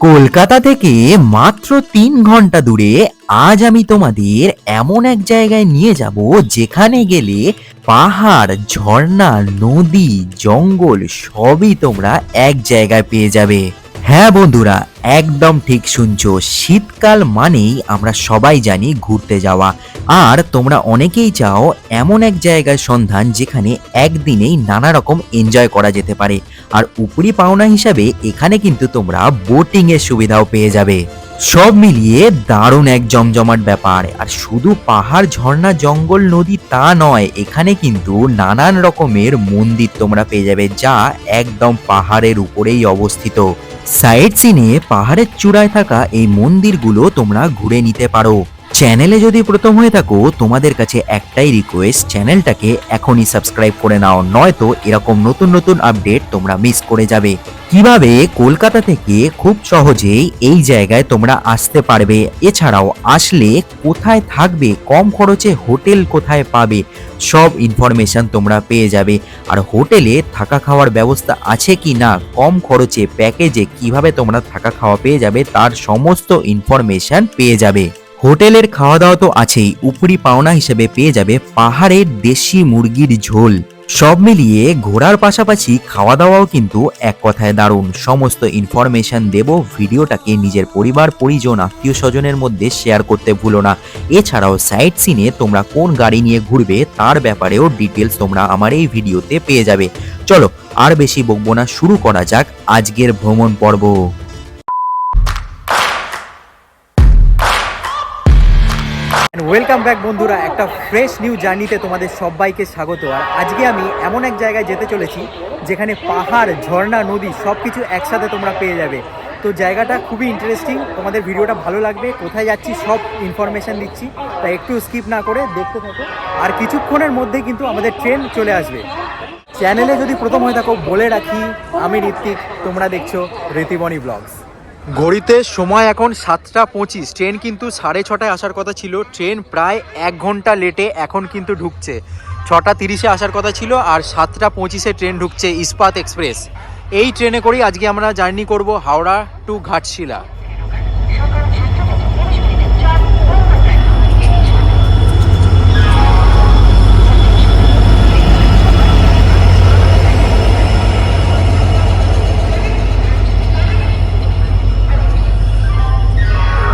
কলকাতা থেকে মাত্র 3 ঘন্টা দূরে আজ আমি তোমাদের এমন এক জায়গায় নিয়ে যাব যেখানে গেলে পাহাড়, ঝর্ণা, নদী, জঙ্গল সবই তোমরা এক জায়গায় পেয়ে যাবে। হ্যাঁ বন্ধুরা, একদম ঠিক শুনছো। শীতকাল মানেই আমরা সবাই জানি ঘুরতে যাওয়া, আর তোমরা অনেকেই চাও এমন এক জায়গার সন্ধান যেখানে একদিনেই নানা রকম এনজয় করা যেতে পারে। আর উপরি পাওনা হিসাবে এখানে কিন্তু তোমরা বোটিং এর সুবিধাও পেয়ে যাবে। সব মিলিয়ে দারুণ এক জমজমাট ব্যাপার। আর শুধু পাহাড়, ঝর্ণা, জঙ্গল, নদী তা নয়, এখানে কিন্তু নানান রকমের মন্দির তোমরা পেয়ে যাবে যা একদম পাহাড়ের উপরেই অবস্থিত। সাইড সিনে পাহাড়ের চূড়ায় থাকা এই মন্দিরগুলো তোমরা ঘুরে নিতে পারো। চ্যানেলে যদি প্রথম হয়ে থাকো, তোমাদের কাছে একটাই রিকোয়েস্ট, চ্যানেলটাকে এখনই সাবস্ক্রাইব করে নাও, নয়তো এরকম নতুন নতুন আপডেট তোমরা মিস করে যাবে। কিভাবে কলকাতা থেকে খুব সহজেই এই জায়গায় তোমরা আসতে পারবে, এছাড়াও আসলে কোথায় থাকবে, কম খরচে হোটেল কোথায় পাবে, সব ইনফরমেশন তোমরা পেয়ে যাবে। আর হোটেলে থাকা খাওয়ার ব্যবস্থা আছে কি না, কম খরচে প্যাকেজে কিভাবে তোমরা থাকা খাওয়া পেয়ে যাবে, তার সমস্ত ইনফরমেশন পেয়ে যাবে। হোটেলের খাওয়া দাওয়া তো আছেই, উপরি পাওনা হিসেবে পেয়ে যাবে পাহাড়ের দেশি মুরগির ঝোল। সব মিলিয়ে ঘোরার পাশাপাশি খাওয়া দাওয়াও কিন্তু এক কথায় দারুণ। সমস্ত ইনফরমেশন দেব, ভিডিওটাকে নিজের পরিবার, পরিজন, আত্মীয় স্বজনের মধ্যে শেয়ার করতে ভুলো না। এছাড়াও সাইট সিনে তোমরা কোন গাড়ি নিয়ে ঘুরবে তার ব্যাপারেও ডিটেলস তোমরা আমার এই ভিডিওতে পেয়ে যাবে। চলো আর বেশি বকবো না, শুরু করা যাক আজকের ভ্রমণ পর্ব। ওয়েলকাম ব্যাক বন্ধুরা, একটা ফ্রেশ নিউ জার্নিতে তোমাদের সবাইকে স্বাগত। আর আজকে আমি এমন এক জায়গায় যেতে চলেছি যেখানে পাহাড়, ঝর্ণা, নদী সব কিছু একসাথে তোমরা পেয়ে যাবে। তো জায়গাটা খুবই ইন্টারেস্টিং, তোমাদের ভিডিওটা ভালো লাগবে। কোথায় যাচ্ছি সব ইনফরমেশান দিচ্ছি, তাই একটু স্কিপ না করে দেখতে থাকো। আর কিছুক্ষণের মধ্যে কিন্তু আমাদের ট্রেন চলে আসবে। চ্যানেলে যদি প্রথম হয়ে থাকো বলে রাখি, আমি ঋত্বিক, তোমরা দেখছো ঋতিবনী ব্লগস। ঘড়িতে সময় এখন 7টা 25, ট্রেন কিন্তু 6:30টায় আসার কথা ছিল। ট্রেন প্রায় 1 ঘন্টা লেটে এখন কিন্তু ঢুকছে। 6টা 30-এ আসার কথা ছিল, আর 7টা 25-এ ট্রেন ঢুকছে ইস্পাত এক্সপ্রেস। এই ট্রেনে করেই আজকে আমরা জার্নি করব হাওড়া টু ঘাটশিলা।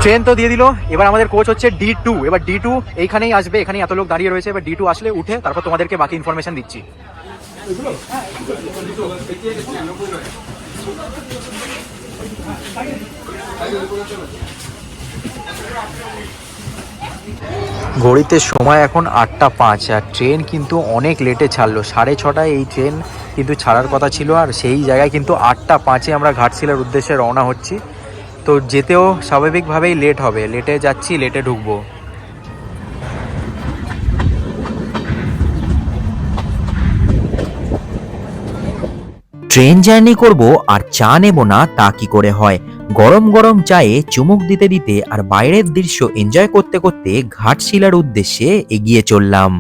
ট্রেন তো দিয়ে দিল, এবার আমাদের কোচ হচ্ছে D2। এবার D2 এইখানেই আসবে, এখানেই এত লোক দাঁড়িয়ে রয়েছে। এবার D2 আসলে উঠে তারপর তোমাদেরকে বাকি ইনফরমেশন দিচ্ছি। ঘড়িতে সময় এখন 8টা 5, আর ট্রেন কিন্তু অনেক লেটে ছাড়লো। 6:30টায় এই ট্রেন কিন্তু ছাড়ার কথা ছিল, আর সেই জায়গায় কিন্তু 8টা 5-এ আমরা ঘাটশিলার উদ্দেশ্যে রওনা হচ্ছি। তো যেতেও স্বাভাবিকভাবেই লেট হবে, লেটে যাচ্ছি, লেটে ঢুকবো। ট্রেন জার্নি করব আর চা নেব না তা কি করে হয়। গরম গরম চায়ে চুমুক দিতে দিতে আর বাইরের দৃশ্য এনজয় করতে করতে ঘাটশিলার উদ্দেশ্যে এগিয়ে চললাম।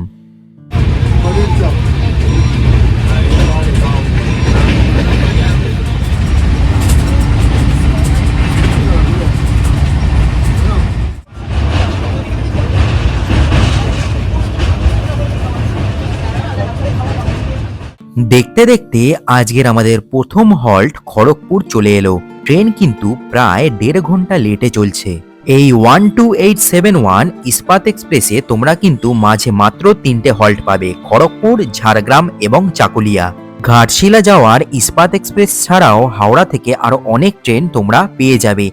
দেখতে দেখতে আজকের আমাদের প্রথম হল্ট খড়গপুর চলে এলো। ট্রেন কিন্তু প্রায় 1.5 ঘন্টা লেটে চলছে। এই 12871 ইস্পাত এক্সপ্রেসে তোমরা কিন্তু মাঝে মাত্র 3টে হল্ট পাবে, খড়গপুর, ঝাড়গ্রাম এবং চাকুলিয়া। ঘাটশিলা যাওয়ার ইস্পাত এক্সপ্রেস ছাড়াও হাওড়া থেকে আরো অনেক ট্রেন তোমরা পেয়ে যাবে।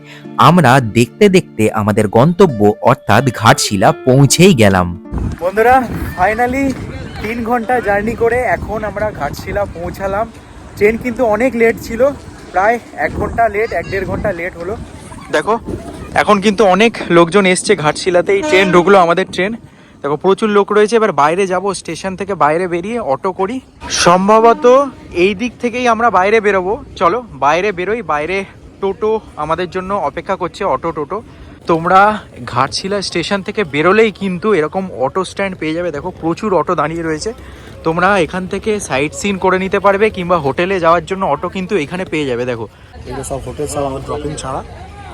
আমরা দেখতে দেখতে আমাদের গন্তব্য অর্থাৎ ঘাটশিলা পৌঁছেই গেলাম। বন্ধুরা, ফাইনালি 3 ঘন্টা জার্নি করে এখন আমরা ঘাটশিলা পৌঁছালাম। ট্রেন কিন্তু অনেক লেট ছিল, প্রায় 1 ঘন্টা লেট, 1-1.5 ঘন্টা লেট হলো। দেখো এখন কিন্তু অনেক লোকজন এসছে ঘাটশিলাতে। এই ট্রেন ঢুকলো আমাদের ট্রেন, দেখো প্রচুর লোক রয়েছে। এবার বাইরে যাব, স্টেশন থেকে বাইরে বেরিয়ে অটো করি। সম্ভবত এই দিক থেকেই আমরা বাইরে বেরোবো। চলো বাইরে বেরোই। বাইরে টোটো আমাদের জন্য অপেক্ষা করছে, অটো টোটো। তোমরা ঘাটশিলা স্টেশন থেকে বেরোলেই কিন্তু এরকম অটো স্ট্যান্ড পেয়ে যাবে। দেখো প্রচুর অটো দাঁড়িয়ে রয়েছে, তোমরা এখান থেকে সাইট সিন করে নিতে পারবে, কিংবা হোটেলে যাওয়ার জন্য অটো কিন্তু এখানে পেয়ে যাবে। দেখো এগুলো সব হোটেল, সব আমাদের ড্রপিং ছাড়া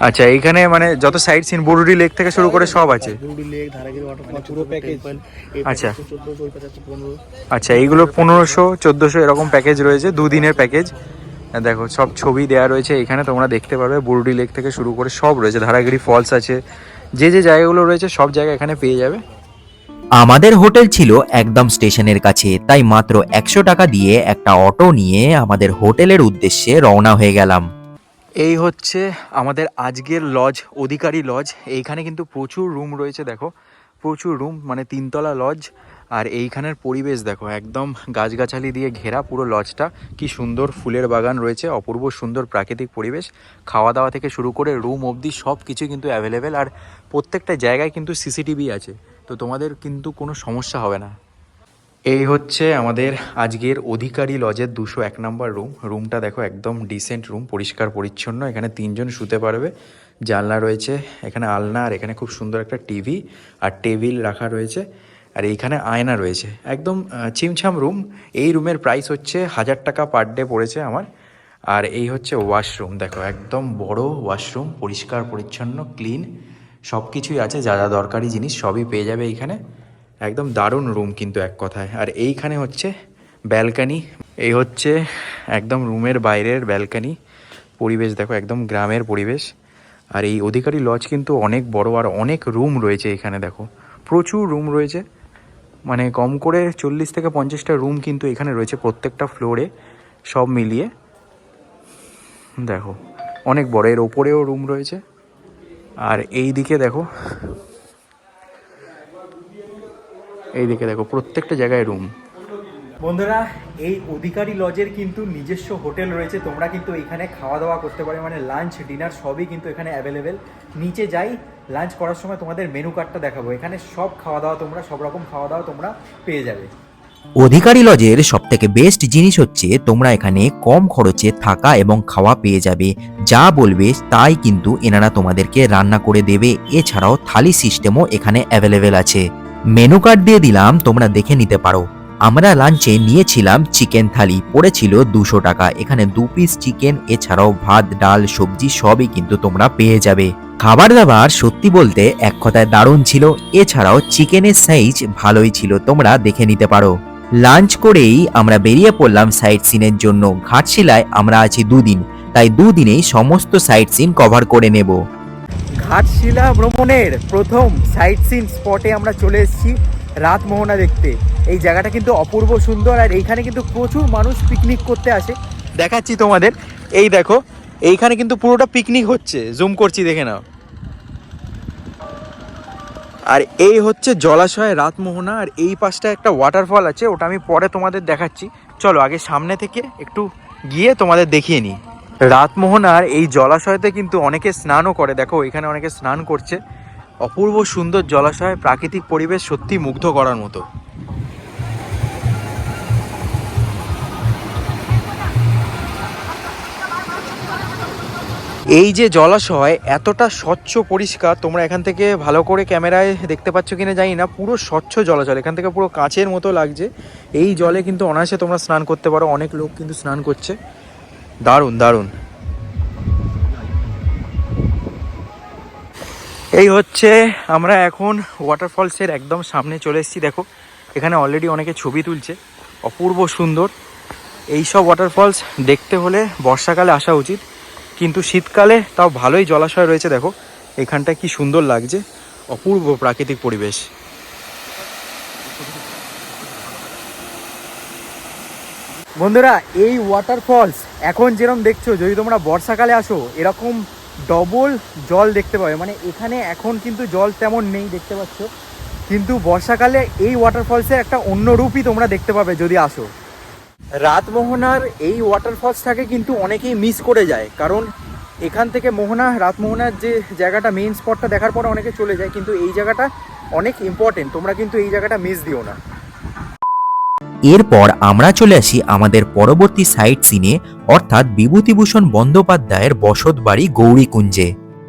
আচ্ছা, এইখানে মানে যত সাইট সিন বুরুডি লেক থেকে শুরু করে সব আছে। বুরুডি লেক, ধারাগিরি ওয়াটারফল, পুরো প্যাকেজ। আচ্ছা। 1400, ওই পাশে আছে 1500। আচ্ছা, এইগুলো 1500 1400 এরকম প্যাকেজ রয়েছে, দুদিনের প্যাকেজ। দেখো সব ছবি দেওয়া রয়েছে এখানে, তোমরা দেখতে পারবে। বুরুডি লেক থেকে শুরু করে সব রয়েছে, ধারাগিরি ফলস আছে, যে যে জায়গাগুলো রয়েছে সব জায়গা এখানে পেয়ে যাবে। আমাদের হোটেল ছিল একদম স্টেশনের কাছে, তাই মাত্র 100 টাকা দিয়ে একটা অটো নিয়ে আমাদের হোটেলের উদ্দেশ্যে রওনা হয়ে গেলাম। এই হচ্ছে আমাদের আজকের লজ, অধিকারী লজ। এইখানে কিন্তু প্রচুর রুম রয়েছে, দেখো প্রচুর রুম, মানে 3তলা লজ। আর এইখানের পরিবেশ দেখো, একদম গাছগাছালি দিয়ে ঘেরা পুরো লজটা। কি সুন্দর ফুলের বাগান রয়েছে, অপূর্ব সুন্দর প্রাকৃতিক পরিবেশ। খাওয়া দাওয়া থেকে শুরু করে রুম অবধি সব কিছু কিন্তু অ্যাভেলেবেল। আর প্রত্যেকটা জায়গায় কিন্তু সিসিটিভি আছে, তো তোমাদের কিন্তু কোনো সমস্যা হবে না। এই হচ্ছে আমাদের আজকের অধিকারী লজের 201 নম্বর রুম। রুমটা দেখো একদম ডিসেন্ট রুম, পরিষ্কার পরিচ্ছন্ন। এখানে 3 জন শুতে পারবে, জানলা রয়েছে, এখানে আলনা, আর এখানে খুব সুন্দর একটা টিভি আর টেবিল রাখা রয়েছে। আর এইখানে আয়না রয়েছে, একদম ছিমছাম রুম। এই রুমের প্রাইস হচ্ছে 1000 টাকা পার ডে পড়েছে আমার। আর এই হচ্ছে ওয়াশরুম, দেখো একদম বড় ওয়াশরুম, পরিষ্কার পরিচ্ছন্ন, ক্লিন, সব কিছুই আছে, যা যা দরকারি জিনিস সবই পেয়ে যাবে এইখানে। একদম দারুণ রুম কিন্তু এক কথায়। আর এইখানে হচ্ছে ব্যালকানি, এই হচ্ছে একদম রুমের বাইরের ব্যালকানি। পরিবেশ দেখো একদম গ্রামের পরিবেশ। আর এই অধিকারী লজ কিন্তু অনেক বড়, আর অনেক রুম রয়েছে এখানে, দেখো প্রচুর রুম রয়েছে, মানে কম করে 40 থেকে 50টা রুম কিন্তু এখানে রয়েছে প্রত্যেকটা ফ্লোরে, সব মিলিয়ে দেখো অনেক বড়। এর ওপরেও রুম রয়েছে। আর এই দিকে দেখো, এইদিকে দেখো প্রত্যেকটা জায়গায় রুম। বন্ধুরা, এই অধিকারী লজের কিন্তু নিজস্ব হোটেল রয়েছে, তোমরা কিন্তু এখানে খাওয়া দাওয়া করতে পারো, মানে লাঞ্চ ডিনার সবই কিন্তু এখানে অ্যাভেলেবেল। নিচে যাই, লাঞ্চ করার সময় তোমাদের মেনু কার্ডটা দেখাবো, এখানে সব খাওয়া দাওয়া তোমরা, সব রকম খাওয়া দাওয়া তোমরা পেয়ে যাবে। অধিকারী লজের সব থেকে বেস্ট জিনিস হচ্ছে তোমরা এখানে কম খরচে থাকা এবং খাওয়া পেয়ে যাবে। যা বলবে তাই কিন্তু এনারা তোমাদেরকে রান্না করে দেবে। এছাড়াও থালি সিস্টেমও এখানে অ্যাভেলেবেল আছে। মেনু কার্ড দিয়ে দিলাম, তোমরা দেখে নিতে পারো। আমরা লাঞ্চে নিয়েছিলাম চিকেন থালি, পড়েছিল 200 টাকা। এখানে 2 পিস চিকেন, এছাড়াও ভাত, ডাল, সবজি সবই কিন্তু তোমরা পেয়ে যাবে। খাবার দাবার সত্যি বলতে এক কথায় দারুণ ছিল। এছাড়াও চিকেনের সাইজ ভালোই ছিল, তোমরা দেখে নিতে পারো। লাঞ্চ করেই আমরা বেরিয়ে পড়লাম সাইট সিনের জন্য। ঘাটশিলায় আমরা আছি 2 দিন, তাই 2 দিনেই সমস্ত সাইট সিন কভার করে নেব। ঘাটশিলা ভ্রমণের প্রথম সাইট সিন স্পটে আমরা চলে এসেছি রাতমোহনা দেখতে। এই জায়গাটা কিন্তু অপূর্ব সুন্দর, আর এইখানে কিন্তু প্রচুর মানুষ পিকনিক করতে আসে। দেখাচ্ছি তোমাদের, এই দেখো এইখানে কিন্তু পুরোটা পিকনিক হচ্ছে, জুম করছি দেখে নাও। আর এই হচ্ছে জলাশয় রাতমোহনা, আর এই পাশটা একটা ওয়াটারফল আছে, ওটা আমি পরে তোমাদের দেখাচ্ছি। চলো আগে সামনে থেকে একটু গিয়ে তোমাদের দেখিয়ে নিই। রাতমোহনার এই জলাশয়তে কিন্তু অনেকে স্নানও করে, দেখো এখানে অনেকে স্নান করছে। অপূর্ব সুন্দর জলাশয়, প্রাকৃতিক পরিবেশ সত্যি মুগ্ধ করার মতো। এই যে জলাশয় এতটা স্বচ্ছ পরিষ্কার, তোমরা এখান থেকে ভালো করে ক্যামেরায় দেখতে পাচ্ছ কিনা জানি না, পুরো স্বচ্ছ জলাশয়, এখান থেকে পুরো কাঁচের মতো লাগছে। এই জলে কিন্তু অনায়াসে তোমরা স্নান করতে পারো, অনেক লোক কিন্তু স্নান করছে। দারুণ দারুণ। এই হচ্ছে আমরা এখন ওয়াটারফলসের একদম সামনে চলে এসেছি। দেখো এখানে অলরেডি অনেকে ছবি তুলছে, অপূর্ব সুন্দর। এইসব ওয়াটারফলস দেখতে হলে বর্ষাকালে আসা উচিত, কিন্তু শীতকালে তাও ভালোই জলাশয় রয়েছে। দেখো এখানটা কি সুন্দর লাগছে, অপূর্ব প্রাকৃতিক পরিবেশ। বন্ধুরা, এই ওয়াটারফলস এখন যেরকম দেখছো, যদি তোমরা বর্ষাকালে আসো এরকম ডবল জল দেখতে পাবে। মানে এখানে এখন কিন্তু জল তেমন নেই দেখতে পাচ্ছ, কিন্তু বর্ষাকালে এই ওয়াটারফলসের একটা অন্য রূপই তোমরা দেখতে পাবে যদি আসো। রাতমোহনার এই ওয়াটারফলসটাকে কিন্তু অনেকেই মিস করে যায়, কারণ এখান থেকে রাতমোহনার যে জায়গাটা মেইন স্পটটা দেখার পরে অনেকে চলে যায়, কিন্তু এই জায়গাটা অনেক ইম্পর্টেন্ট, তোমরা কিন্তু এই জায়গাটা মিস দিও না। এরপর আমরা চলে আসি আমাদের পরবর্তী সাইট সিনে, অর্থাৎ বিভূতিভূষণ বন্দ্যোপাধ্যায়ের বসত বাড়ি গৌরীকুঞ্জে।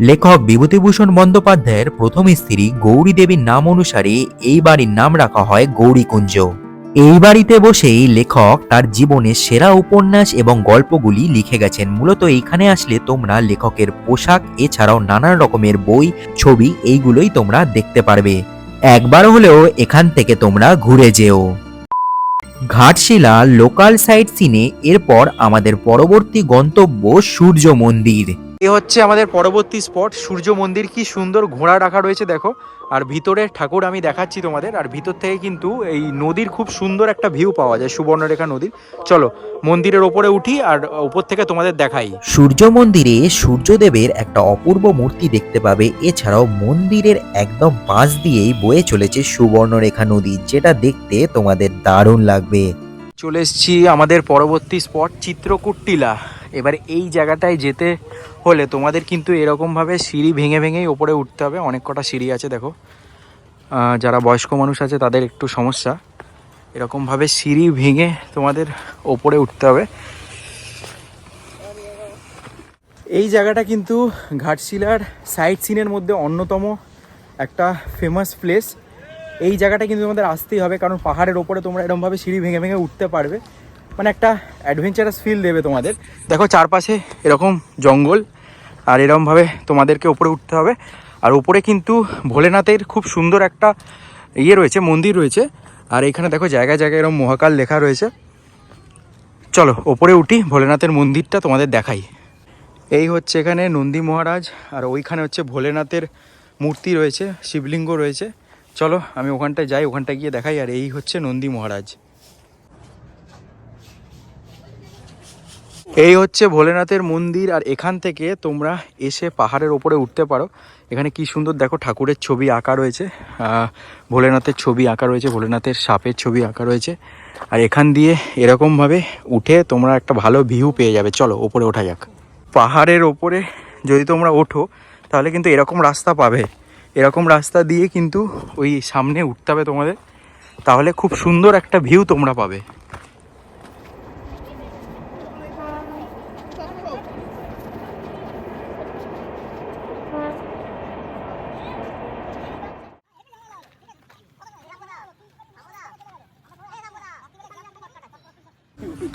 লেখক বিভূতিভূষণ বন্দ্যোপাধ্যায়ের প্রথম স্ত্রী গৌরী দেবীর নাম অনুসারে এই বাড়ির নাম রাখা হয় গৌরীকুঞ্জ। এই বাড়িতে বসেই লেখক তার জীবনের সেরা উপন্যাস এবং গল্পগুলি লিখে গেছেন। মূলত এইখানে আসলে তোমরা লেখকের পোশাক এছাড়াও নানান রকমের বই, ছবি এইগুলোই তোমরা দেখতে পারবে। একবার হলেও এখান থেকে তোমরা ঘুরে যেও। ঘাটশিলা লোকাল সাইট সিনে এরপর আমাদের পরবর্তী গন্তব্য সূর্য মন্দির। এ হচ্ছে আমাদের পরবর্তী স্পট সূর্য মন্দির। কি সুন্দর ঘোড়া রাখা রয়েছে দেখো, আর ভিতরে ঠাকুর আমি দেখাচ্ছি তোমাদের। আর ভিতর থেকে কিন্তু এই নদীর খুব সুন্দর একটা ভিউ পাওয়া যায়, সুবর্ণরেখা নদীর। চলো মন্দিরের ওপরে উঠি আর ওপর থেকে তোমাদের দেখাই। সূর্য মন্দিরে সূর্যদেবের একটা অপূর্ব মূর্তি দেখতে পাবে। এছাড়াও মন্দিরের একদম পাশ দিয়েই বয়ে চলেছে সুবর্ণরেখা নদী, যেটা দেখতে তোমাদের দারুণ লাগবে। চলে এসেছি আমাদের পরবর্তী স্পট চিত্রকূট টিলা। এবার এই জায়গাটায় যেতে হলে তোমাদের কিন্তু এরকমভাবে সিঁড়ি ভেঙে ভেঙেই ওপরে উঠতে হবে। অনেক কটা সিঁড়ি আছে দেখো, যারা বয়স্ক মানুষ আছে তাদের একটু সমস্যা। এরকমভাবে সিঁড়ি ভেঙে তোমাদের ওপরে উঠতে হবে। এই জায়গাটা কিন্তু ঘাটশিলার সাইট সিনের মধ্যে অন্যতম একটা ফেমাস প্লেস। এই জায়গাটা কিন্তু তোমাদের আসতেই হবে, কারণ পাহাড়ের ওপরে তোমরা এরকমভাবে সিঁড়ি ভেঙে ভেঙে উঠতে পারবে। মানে একটা অ্যাডভেঞ্চারাস ফিল দেবে তোমাদের। দেখো চারপাশে এরকম জঙ্গল, আর এরকমভাবে তোমাদেরকে ওপরে উঠতে হবে। আর ওপরে কিন্তু ভোলেনাথের খুব সুন্দর একটা রয়েছে, মন্দির রয়েছে। আর এখানে দেখো জায়গায় জায়গায় এরকম মহাকাল লেখা রয়েছে। চলো ওপরে উঠি, ভোলেনাথের মন্দিরটা তোমাদের দেখাই। এই হচ্ছে এখানে নন্দী মহারাজ, আর ওইখানে হচ্ছে ভোলেনাথের মূর্তি রয়েছে, শিবলিঙ্গ রয়েছে। চলো আমি ওখানটায় যাই, ওখানটায় গিয়ে দেখাই। আর এই হচ্ছে নন্দী মহারাজ। এই হচ্ছে ভোলেনাথের মন্দির, আর এখান থেকে তোমরা এসে পাহাড়ের ওপরে উঠতে পারো। এখানে কি সুন্দর দেখো, ঠাকুরের ছবি আঁকা রয়েছে, ভোলেনাথের ছবি আঁকা রয়েছে, ভোলেনাথের সাপের ছবি আঁকা রয়েছে। আর এখান দিয়ে এরকমভাবে উঠে তোমরা একটা ভালো ভিউ পেয়ে যাবে। চলো ওপরে ওঠা যাক। পাহাড়ের ওপরে যদি তোমরা ওঠো তাহলে কিন্তু এরকম রাস্তা পাবে। এরকম রাস্তা দিয়ে কিন্তু ওই সামনে উঠতে হবে তোমাদের, তাহলে খুব সুন্দর একটা ভিউ তোমরা পাবে।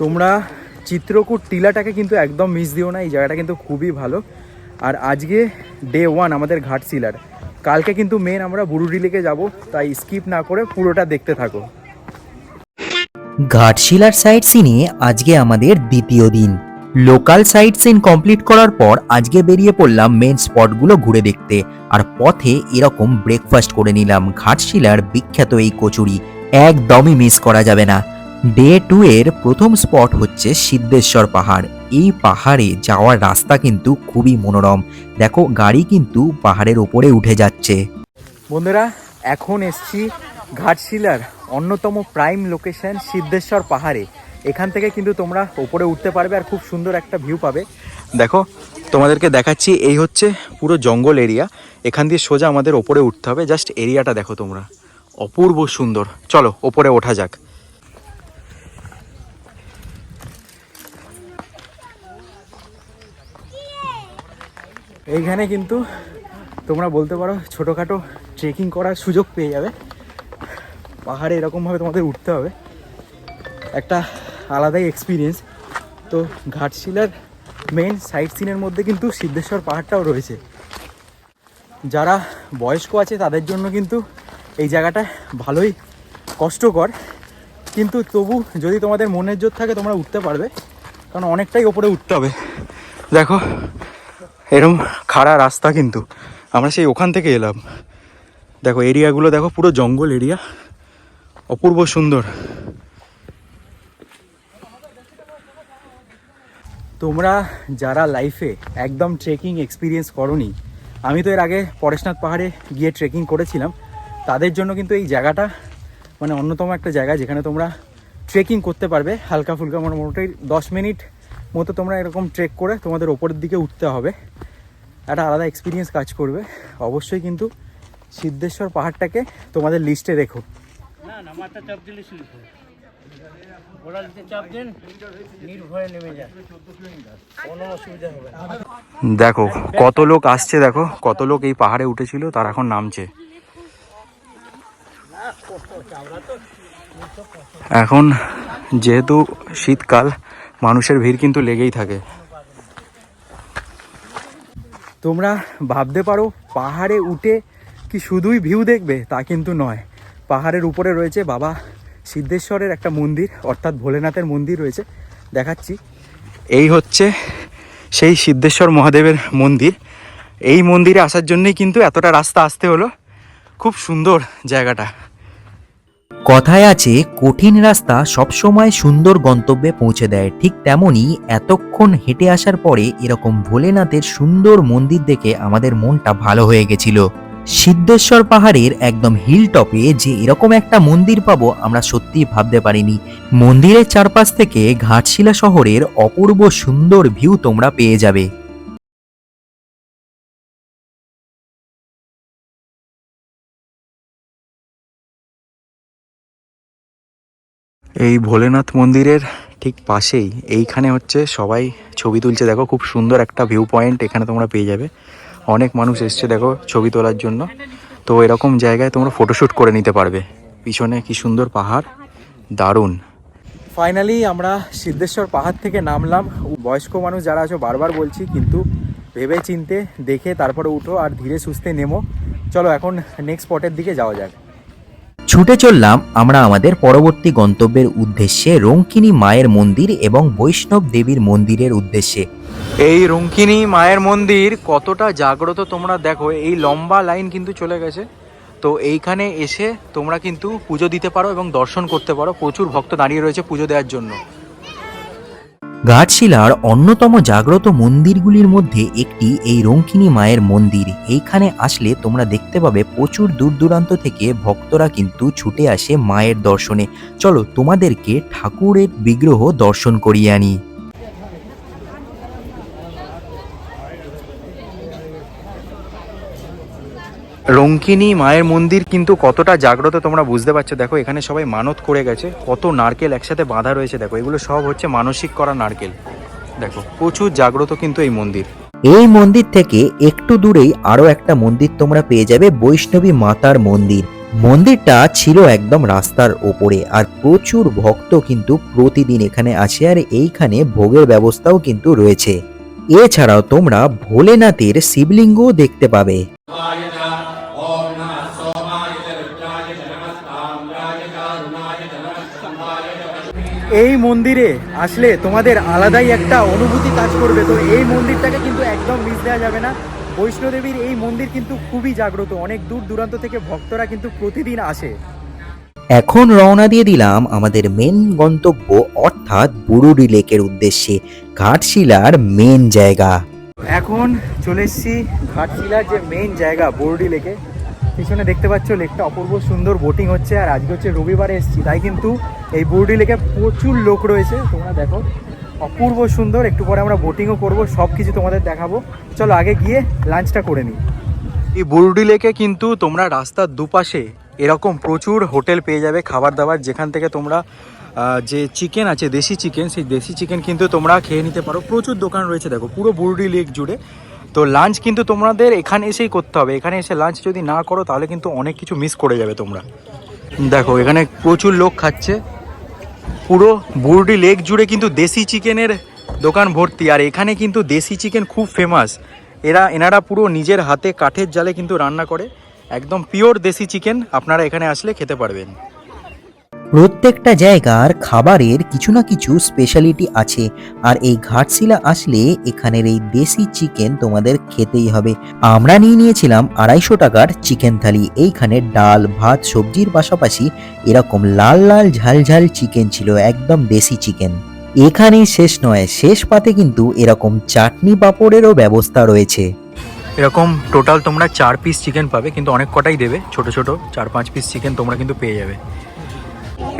তোমরা চিত্রকূট টিলাটাকে কিন্তু একদম মিস দিও না, এই জায়গাটা কিন্তু খুবই ভালো। আর আজকে ডে 1 আমাদের ঘাটশিলার, কালকে কিন্তু মেন আমরা বুরুডি লেকে যাব, তাই স্কিপ না করে পুরোটা দেখতে থাকো। ঘাটশিলার সাইট সিনে আজকে আমাদের দ্বিতীয় দিন। লোকাল সাইট সিন কমপ্লিট করার পর আজকে বেরিয়ে পড়লাম মেন স্পটগুলো ঘুরে দেখতে। আর পথে এরকম ব্রেকফাস্ট করে নিলাম ঘাটশিলার বিখ্যাত এই কচুরি, একদমই মিস করা যাবে না। ডে 2 এর প্রথম স্পট হচ্ছে সিদ্ধেশ্বর পাহাড়। এই পাহাড়ে যাওয়ার রাস্তা কিন্তু খুবই মনোরম। দেখো গাড়ি কিন্তু পাহাড়ের উপরে উঠে যাচ্ছে। বন্ধুরা এখন এসছি ঘাটশিলার অন্যতম প্রাইম লোকেশন সিদ্ধেশ্বর পাহাড়ে। এখান থেকে কিন্তু তোমরা উপরে উঠতে পারবে আর খুব সুন্দর একটা ভিউ পাবে। দেখো তোমাদেরকে দেখাচ্ছি, এই হচ্ছে পুরো জঙ্গল এরিয়া। এখান দিয়ে সোজা আমাদের ওপরে উঠতে হবে। জাস্ট এরিয়াটা দেখো তোমরা, অপূর্ব সুন্দর। চলো ওপরে ওঠা যাক। এইখানে কিন্তু তোমরা বলতে পারো ছোটোখাটো ট্রেকিং করার সুযোগ পেয়ে যাবে। পাহাড়ে এরকমভাবে তোমাদের উঠতে হবে, একটা আলাদাই এক্সপিরিয়েন্স। তো ঘাটশিলার মেন সাইট সিনের মধ্যে কিন্তু সিদ্ধেশ্বর পাহাড়টাও রয়েছে। যারা বয়স্ক আছে তাদের জন্য কিন্তু এই জায়গাটা ভালোই কষ্টকর, কিন্তু তবু যদি তোমাদের মনের জোর থাকে তোমরা উঠতে পারবে, কারণ অনেকটাই ওপরে উঠতে হবে। দেখো এরকম খাড়া রাস্তা, কিন্তু আমরা সেই ওখান থেকে এলাম। দেখো এরিয়াগুলো দেখো, পুরো জঙ্গল এরিয়া, অপূর্ব সুন্দর। তোমরা যারা লাইফে একদম ট্রেকিং এক্সপিরিয়েন্স করোনি, আমি তো এর আগে পরেশনাথ পাহাড়ে গিয়ে ট্রেকিং করেছিলাম, তাদের জন্য কিন্তু এই জায়গাটা মানে অন্যতম একটা জায়গা যেখানে তোমরা ট্রেকিং করতে পারবে হালকা ফুলকা। মোটামুটি 10 মিনিট মতো তোমরা এরকম ট্রেক করে তোমাদের ওপরের দিকে উঠতে হবে, একটা আলাদা এক্সপিরিয়েন্স কাজ করবে। অবশ্যই কিন্তু সিদ্ধেশ্বর পাহাড়টাকে তোমাদের লিস্টে রেখো। দেখো কত লোক আসছে, দেখো কত লোক এই পাহাড়ে উঠেছিল, তার এখন নামছে। এখন যেহেতু শীতকাল, মানুষের ভিড় কিন্তু লেগেই থাকে। তোমরা ভাবতে পারো পাহাড়ে উঠে কি শুধুই ভিউ দেখবে, তা কিন্তু নয়। পাহাড়ের উপরে রয়েছে বাবা সিদ্ধেশ্বরের একটা মন্দির, অর্থাৎ ভোলেনাথের মন্দির রয়েছে, দেখাচ্ছি। এই হচ্ছে সেই সিদ্ধেশ্বর মহাদেবের মন্দির। এই মন্দিরে আসার জন্যই কিন্তু এতটা রাস্তা আসতে হলো। খুব সুন্দর জায়গাটা। কথায় আছে কঠিন রাস্তা সবসময় সুন্দর গন্তব্যে পৌঁছে দেয়, ঠিক তেমনি এতক্ষণ হেঁটে আসার পরে এরকম ভোলেনাথের সুন্দর মন্দির দেখে আমাদের মনটা ভালো হয়ে গেছিল। সিদ্ধেশ্বর পাহাড়ের একদম হিল টপে যে এরকম একটা মন্দির পাবো আমরা সত্যিই ভাবতে পারিনি। মন্দিরের চারপাশ থেকে ঘাটশিলা শহরের অপূর্ব সুন্দর ভিউ তোমরা পেয়ে যাবে। এই ভোলেনাথ মন্দিরের ঠিক পাশেই এইখানে হচ্ছে সবাই ছবি তুলছে। দেখো খুব সুন্দর একটা ভিউ পয়েন্ট এখানে তোমরা পেয়ে যাবে। অনেক মানুষ এসছে দেখো ছবি তোলার জন্য। তো এরকম জায়গায় তোমরা ফটোশ্যুট করে নিতে পারবে। পিছনে কি সুন্দর পাহাড়, দারুণ। ফাইনালি আমরা সিদ্ধেশ্বর পাহাড় থেকে নামলাম। বয়স্ক মানুষ যারা আছো বারবার বলছি, কিন্তু ভেবে চিনতে দেখে তারপরে উঠো আর ধীরে সুস্থে নেমো। চলো এখন নেক্সট স্পটের দিকে যাওয়া যাক। ছুটে চললাম আমরা আমাদের পরবর্তী গন্তব্যের উদ্দেশ্যে, রঙ্কিনী মায়ের মন্দির এবং বৈষ্ণব দেবীর মন্দিরের উদ্দেশ্যে। এই রঙ্কিনী মায়ের মন্দির কতটা জাগ্রত তোমরা দেখো। এই লম্বা লাইন কিন্তু চলে গেছে। তো এইখানে এসে তোমরা কিন্তু পুজো দিতে পারো এবং দর্শন করতে পারো। প্রচুর ভক্ত দাঁড়িয়ে রয়েছে পুজো দেওয়ার জন্য। ঘাটশিলার অন্যতম জাগ্রত মন্দিরগুলির মধ্যে একটি এই রঙ্কিনী মায়ের মন্দির। এইখানে আসলে তোমরা দেখতে পাবে প্রচুর দূর দূরান্ত থেকে ভক্তরা কিন্তু ছুটে আসে মায়ের দর্শনে। চলো তোমাদেরকে ঠাকুরের বিগ্রহ দর্শন করিয়ে আনি। রঙ্কিনী মায়ের মন্দির কিন্তু কতটা জাগ্রত তোমরা বুঝতে পারছো। দেখো এখানে সবাই মানত করে গেছে। কত নারকেল একসাথে বাঁধা রয়েছে দেখো। এগুলো সব হচ্ছে মানসিক করা নারকেল। দেখো প্রচুর জাগ্রত কিন্তু এই মন্দির। এই মন্দির থেকে একটু দূরেই আরো একটা মন্দির তোমরা পেয়ে যাবে, বৈষ্ণবী মাতার মন্দির। মন্দিরটা ছিল একদম রাস্তার ওপরে, আর প্রচুর ভক্ত কিন্তু প্রতিদিন এখানে আসে, আর এইখানে ভোগের ব্যবস্থাও কিন্তু রয়েছে। এছাড়াও তোমরা ভোলেনাথের শিবলিঙ্গও দেখতে পাবে। এই মন্দিরে আসলে তোমাদের আলাদাই একটা অনুভূতি কাজ করবে। তো এই মন্দিরটাকে কিন্তু একদম মিস দেওয়া যাবে না। বৈষ্ণোদেবীর এই মন্দির কিন্তু খুবই জাগ্রত। অনেক দূর দূরান্ত থেকে ভক্তরা কিন্তু প্রতিদিন আসে। এখন রওনা দিয়ে দিলাম আমাদের মেন গন্তব্য অর্থাৎ বুরুডি লেকের উদ্দেশ্যে, ঘাটশিলার মেন জায়গা। এখন চলে এসেছি ঘাটশিলার যে মেইন জায়গা বুরুডি লেকে। পিছনে দেখতে পাচ্ছ লেকটা অপূর্ব সুন্দর বোটিং হচ্ছে। আর আজকে হচ্ছে রবিবারে এসেছি, তাই কিন্তু এই বুরুডি লেকে প্রচুর লোক রয়েছে। তোমরা দেখো অপূর্ব সুন্দর। একটু পরে আমরা বোটিংও করবো, সব কিছু তোমাদের দেখাবো। চলো আগে গিয়ে লাঞ্চটা করে নিই। এই বুরুডি লেকে কিন্তু তোমরা রাস্তার দুপাশে এরকম প্রচুর হোটেল পেয়ে যাবে, খাবার দাবার, যেখান থেকে তোমরা যে চিকেন আছে দেশি চিকেন, সেই দেশি চিকেন কিন্তু তোমরা খেয়ে নিতে পারো। প্রচুর দোকান রয়েছে দেখো পুরো বুরুডি লেক জুড়ে। তো লাঞ্চ কিন্তু তোমাদের এখানে এসেই করতে হবে। এখানে এসে লাঞ্চ যদি না করো তাহলে কিন্তু অনেক কিছু মিস করে যাবে তোমরা। দেখো এখানে প্রচুর লোক খাচ্ছে। পুরো বুরুডি লেক জুড়ে কিন্তু দেশি চিকেনের দোকান ভর্তি। আর এখানে কিন্তু দেশি চিকেন খুব ফেমাস। এনারা পুরো নিজের হাতে কাঠের জালে কিন্তু রান্না করে। একদম পিওর দেশি চিকেন আপনারা এখানে আসলে খেতে পারবেন। প্রত্যেকটা জায়গার খাবারের কিছু না কিছু স্পেশালিটি আছে, আর এই ঘাটশিলা আসলে এখানের এই দেশি চিকেন তোমাদের খেতেই হবে। আমরা নিয়েছিলাম 250 টাকার চিকেন থালি। এইখানে ডাল ভাত সবজির পাশাপাশি এরকম লাল লাল ঝাল ঝাল চিকেন ছিল, একদম দেশি চিকেন। এখানেই শেষ নয়, শেষ পাতে কিন্তু এরকম চাটনি পাঁপড়েরও ব্যবস্থা রয়েছে। এরকম টোটাল তোমরা 4 পিস চিকেন পাবে, কিন্তু অনেক কটাই দেবে। ছোট ছোট 4-5 পিস চিকেন তোমরা কিন্তু পেয়ে যাবে।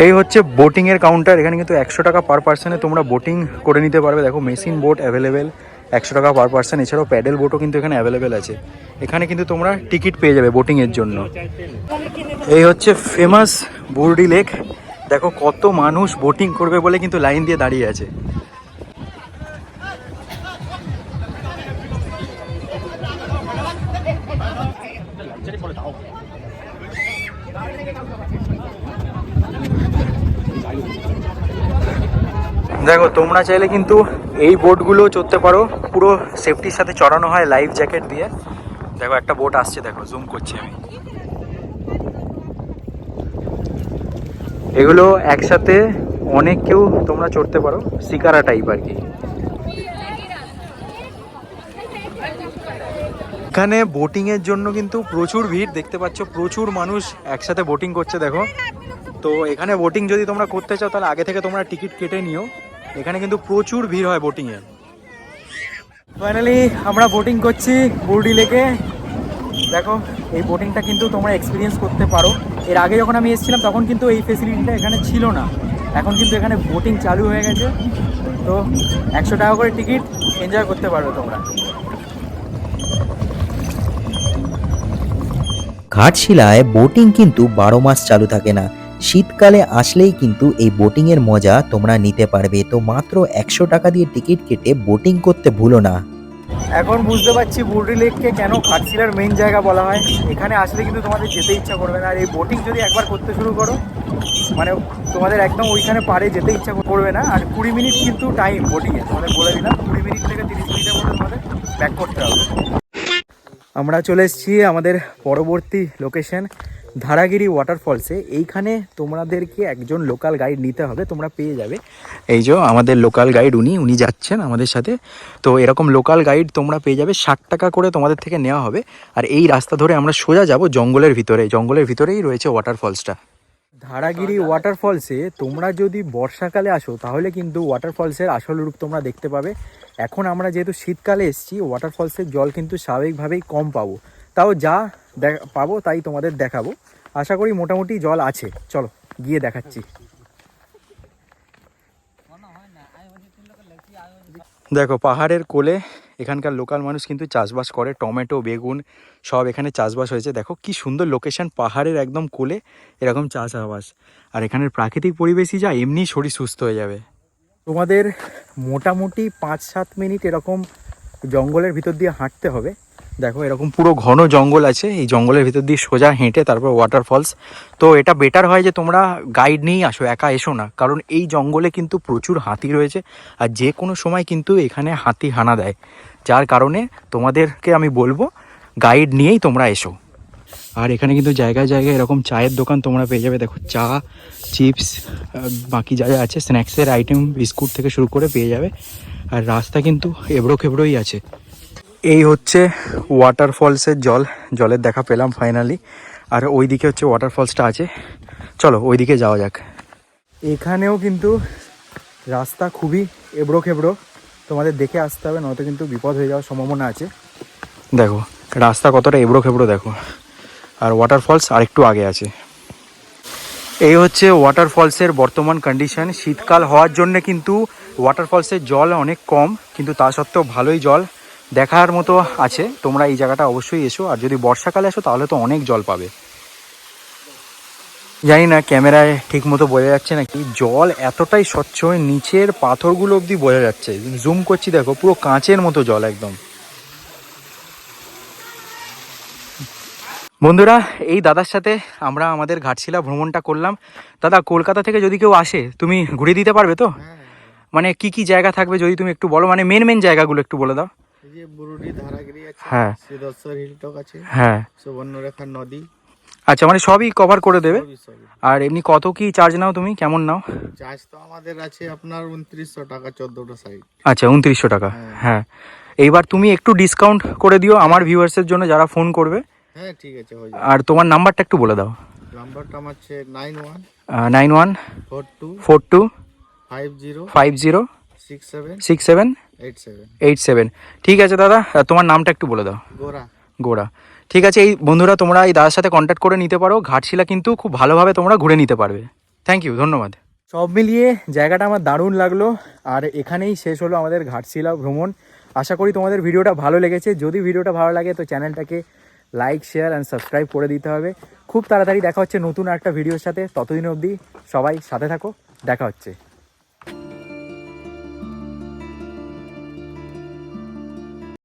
এই হচ্ছে বোটিংয়ের কাউন্টার। এখানে কিন্তু 100 টাকা পার পার্সনে তোমরা বোটিং করে নিতে পারবে। দেখো মেশিন বোট অ্যাভেলেবেল, 100 টাকা পার পার্সন। এছাড়াও প্যাডেল বোটও কিন্তু এখানে অ্যাভেলেবেল আছে। এখানে কিন্তু তোমরা টিকিট পেয়ে যাবে বোটিংয়ের জন্য। এই হচ্ছে ফেমাস বুরুডি লেক। দেখো কত মানুষ বোটিং করবে বলে কিন্তু লাইন দিয়ে দাঁড়িয়ে আছে। দেখো তোমরা চাইলে কিন্তু এই বোটগুলো চড়তে পারো, পুরো সেফটির সাথে চড়ানো হয় লাইফ জ্যাকেট দিয়ে। দেখো একটা বোট আসছে, দেখো জুম করছি আমি। এগুলো একসাথে অনেক কেউ তোমরা চড়তে পারো, শিকারা টাইপ আর কি। এখানে বোটিং এর জন্য কিন্তু প্রচুর ভিড়, দেখতে পাচ্ছ প্রচুর মানুষ একসাথে বোটিং করছে দেখো। তো এখানে বোটিং যদি তোমরা করতে চাও তাহলে আগে থেকে তোমরা টিকিট কেটে নিও, এখানে কিন্তু প্রচুর ভিড় হয় বোটিং এর। ফাইনালি আমরা বোটিং করছি বুরডি লেকে। দেখো এই বোটিংটা কিন্তু তোমরা এক্সপিরিয়েন্স করতে পারো। এর আগে যখন আমি এসেছিলাম তখন কিন্তু এই ফেসিলিটিটা এখানে ছিল না, এখন কিন্তু এখানে বোটিং চালু হয়ে গেছে। তো 100 টাকা করে টিকিট, এনজয় করতে পারবে তোমরা। ঘাটশিলায় বোটিং কিন্তু 12 মাস চালু থাকে না, শীতকালে আসলেই কিন্তু এই বোটিংয়ের মজা তোমরা নিতে পারবে। তো মাত্র 100 টাকা দিয়ে টিকিট কেটে বোটিং করতে ভুলো না। এখন বুঝতে পারছি বুরডি লেককে কেন ঘাটশিলার মেইন জায়গা বলা হয়। এখানে আসলে কিন্তু তোমাদের যেতে ইচ্ছা করবে না, আর এই বোটিং যদি একবার করতে শুরু করো মানে তোমাদের একদম ওইখানে পাড়ে যেতে ইচ্ছা করবে না। আর 20 মিনিট কিন্তু টাইম বোটিংয়ে, তোমাদের বলে দিলাম 20 মিনিট থেকে 30 মিনিটের মধ্যে তোমাদের ব্যাক করতে হবে। আমরা চলে এসেছি আমাদের পরবর্তী লোকেশন ধারাগিরি ওয়াটারফলসে। এইখানে তোমাদেরকে একজন লোকাল গাইড নিতে হবে, তোমরা পেয়ে যাবে। এই যে আমাদের লোকাল গাইড উনি যাচ্ছেন আমাদের সাথে। তো এরকম লোকাল গাইড তোমরা পেয়ে যাবে, 60 টাকা করে তোমাদের থেকে নেওয়া হবে। আর এই রাস্তা ধরে আমরা সোজা যাব জঙ্গলের ভিতরে, জঙ্গলের ভিতরেই রয়েছে ওয়াটারফলসটা। ধারাগিরি ওয়াটারফলসে তোমরা যদি বর্ষাকালে আসো তাহলে কিন্তু ওয়াটারফলসের আসল রূপ তোমরা দেখতে পাবে। এখন আমরা যেহেতু শীতকালে এসেছি, ওয়াটারফলসের জল কিন্তু স্বাভাবিকভাবেই কম পাবো, তাও যা পাবো তাই তোমাদের দেখাবো। আশা করি মোটামুটি জল আছে, চলো গিয়ে দেখাচ্ছি। দেখো পাহাড়ের কোলে এখানকার লোকাল মানুষ কিন্তু চাষবাস করে, টমেটো বেগুন সব এখানে চাষবাস হয়েছে। দেখো কি সুন্দর লোকেশন, পাহাড়ের একদম কোলে এরকম চাষবাস। আর এখানের প্রাকৃতিক পরিবেশই যা, এমনি শরীর সুস্থ হয়ে যাবে। তোমাদের মোটামুটি 5-7 মিনিট এরকম জঙ্গলের ভিতর দিয়ে হাঁটতে হবে। দেখো এরকম পুরো ঘন জঙ্গল আছে, এই জঙ্গলের ভিতর দিয়ে সোজা হেঁটে তারপর ওয়াটারফলস। তো এটা বেটার হয় যে তোমরা গাইড নিয়েই আসো, একা এসো না, কারণ এই জঙ্গলে কিন্তু প্রচুর হাতি রয়েছে। আর যে কোনো সময় কিন্তু এখানে হাতি হানা দেয়, যার কারণে তোমাদেরকে আমি বলবো গাইড নিয়েই তোমরা এসো। আর এখানে কিন্তু জায়গায় জায়গায় এরকম চায়ের দোকান তোমরা পেয়ে যাবে। দেখো চা, চিপস, বাকি যা যা আছে স্ন্যাক্সের আইটেম, বিস্কুট থেকে শুরু করে পেয়ে যাবে। আর রাস্তা কিন্তু এবড়ো খেবড়োই আছে। এই হচ্ছে ওয়াটারফলসের জল, জলের দেখা পেলাম ফাইনালি। আর ওই দিকে হচ্ছে ওয়াটারফলসটা আছে, চলো ওই দিকে যাওয়া যাক। এখানেও কিন্তু রাস্তা খুবই এবড়ো খেবড়ো, তোমাদের দেখে আসতে হবে, নয়তো কিন্তু বিপদ হয়ে যাওয়ার সম্ভাবনা আছে। দেখো রাস্তা কতটা এবড়ো খেবড়ো দেখো। আর ওয়াটারফলস আরেকটু আগে আছে। এই হচ্ছে ওয়াটারফলসের বর্তমান কন্ডিশন। শীতকাল হওয়ার জন্য কিন্তু ওয়াটারফলসের জল অনেক কম, কিন্তু তা সত্ত্বেও ভালোই জল দেখার মতো আছে। তোমরা এই জায়গাটা অবশ্যই এসো। আর যদি বর্ষাকালে আসো তাহলে তো অনেক জল পাবে। জানি না ক্যামেরায় ঠিক মতো বোঝা যাচ্ছে নাকি, জল এতটাই স্বচ্ছ, নিচের পাথরগুলো অবধি বোঝা যাচ্ছে। জুম করছি দেখো, পুরো কাঁচের মতো জল একদম। বন্ধুরা এই দাদার সাথে আমরা আমাদের ঘাটশিলা ভ্রমণটা করলাম। দাদা কলকাতা থেকে যদি কেউ আসে তুমি ঘুরিয়ে দিতে পারবে তো? মানে কি কি জায়গা থাকবে যদি তুমি একটু বলো, মানে মেন জায়গাগুলো একটু বলে দাও। এই যে বুরুডি ধারাগিরি আছে, হ্যাঁ, সিদ্ধেশ্বর হিলটক আছে, হ্যাঁ, সুবর্ণরেখা নদী। আচ্ছা মানে সবই কভার করে দেবে। সবই। আর এমনি কত কি চার্জ নাও তুমি, কেমন নাও? চার্জ তো আমাদের আছে আপনার 2900 টাকা 14টা সাইড। আচ্ছা 2900 টাকা। হ্যাঁ এইবার তুমি একটু ডিসকাউন্ট করে দিও আমার ভিউয়ার্সের জন্য যারা ফোন করবে। হ্যাঁ ঠিক আছে হয়ে যাবে। আর তোমার নাম্বারটা একটু বলে দাও। নাম্বারটা আমার হচ্ছে 9142 50 67 87। ঠিক আছে দাদা, তোমার নামটা একটু বলে দাও। গোরা। ঠিক আছে এই বন্ধুরা তোমরা এই দাদার সাথে কন্ট্যাক্ট করে নিতে পারো। ঘাটশিলা কিন্তু খুব ভালোভাবে তোমরা ঘুরে নিতে পারবে। থ্যাংক ইউ, ধন্যবাদ। সব মিলিয়ে জায়গাটা আমার দারুণ লাগলো। আর এখানেই শেষ হলো আমাদের ঘাটশিলা ভ্রমণ। আশা করি তোমাদের ভিডিওটা ভালো লেগেছে। যদি ভিডিওটা ভালো লাগে তো চ্যানেলটাকে লাইক, শেয়ার অ্যান্ড সাবস্ক্রাইব করে দিতে হবে। খুব তাড়াতাড়ি দেখা হচ্ছে নতুন একটা ভিডিওর সাথে। ততদিন অবধি সবাই সাথে থাকো, দেখা হচ্ছে।